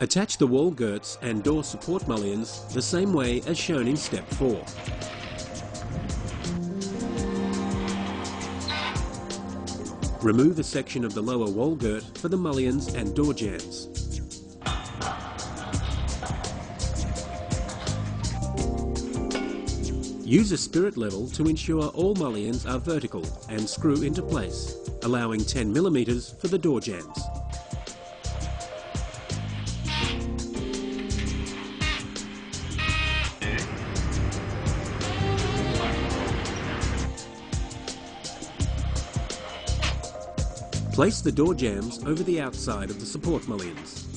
Attach the wall girts and door support mullions the same way as shown in step 4. Remove a section of the lower wall girt for the mullions and door jambs. Use a spirit level to ensure all mullions are vertical and screw into place, allowing 10 mm for the door jambs. Place the door jambs over the outside of the support mullions.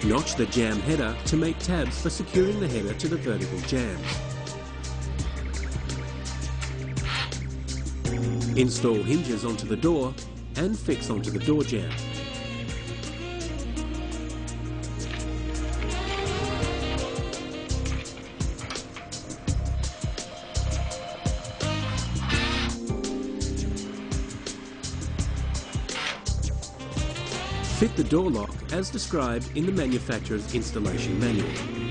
Notch the jamb header to make tabs for securing the header to the vertical jambs. Install hinges onto the door and fix onto the door jamb. Fit the door lock as described in the manufacturer's installation manual.